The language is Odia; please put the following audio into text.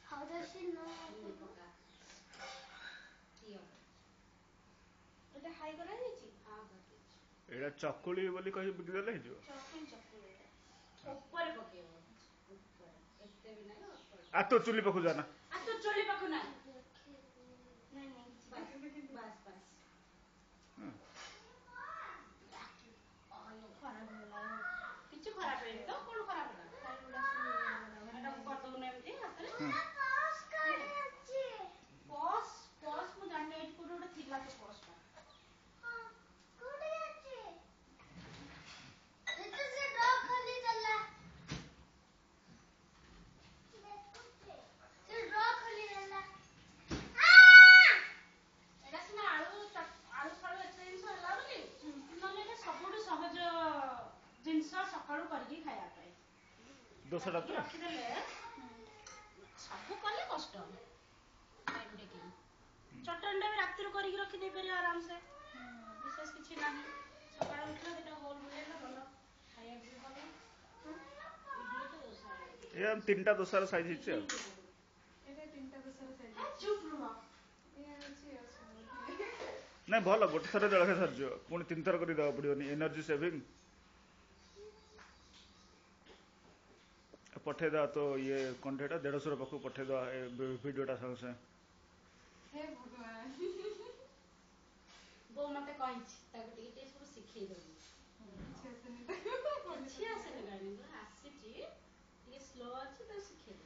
How does she know? এটা হাই করা হয়েছে এটা চকুଳି ବୋଲି କହି ବିକିଦେଲେ ହେଇଯିବ। ଉପରେ ପକେଇବ ଏତେ ବି ନାହିଁ ଆ ତୋ ଚୁଲି ପାଖକୁ ଯାନା। ଆ ତୋ ଚୁଲି ପାଖକୁ ନାହିଁ ବାସ୍ ବାସ୍ ଖରାପ ହେଲା କିଛି ଖରାପ ହେଇନି ତ କଣ ଖରାପ ହେଲା ଏଟାକୁ କରିଦଉନ ଏମିତି ହାତରେ ପସ୍ ମୁଁ ଜାଣିନି ଏଇଠି କୋଉଠି ଗୋଟେ ଥିଲା ତ ପସ୍ଟା ସକାଳୁ କରିକି ଖାଇବା ପାଇଁ ଦୋସାଟା ତ ରଖିଦେଲେ ସବୁ କଲେ କଷ୍ଟ ଚଟଣିଟା ବି ରାତିରୁ କରିକି ରଖିଦେଇ ପାରିବ ଆରାମସେ ବିଶେଷ କିଛି ନାହିଁ ସକାଳୁ ଉଠିଲେ ସେଟା ଗୋଲ ବୁଲେଇଲେ ଭଲ ଖାଇବାକୁ ବି ଭଲ ଏ ତିନିଟା ଦୋସାର ସାଇଜ ହେଇଛି ଆଉ ନାଇଁ ଭଲ ଗୋଟେ ଥର ଜଳଖିଆ ସରିଯିବ ପୁଣି 3 ଥର କରି ଦେବାକୁ ପଡିବନି ଏନର୍ଜି ସେଭିଂ ପଠେଇଦବା ତ ଇଏ କଣ୍ଟେଟା 150 ପାଖକୁ ପଠେଇଦବା ଭିଡିଓଟା ସାଙ୍ଗେ ସାଙ୍ଗେ ବୋଉ ମତେ କହିଛି ତାକୁ ଟିକେ ସବୁ ଶିଖେଇ ଦେବୁ କିଛି ଆସେନି ଆସିଛି ଟିକେ ସ୍ଲୋ ଅଛି ତାକୁ ଶିଖେଇ ଦେବୁ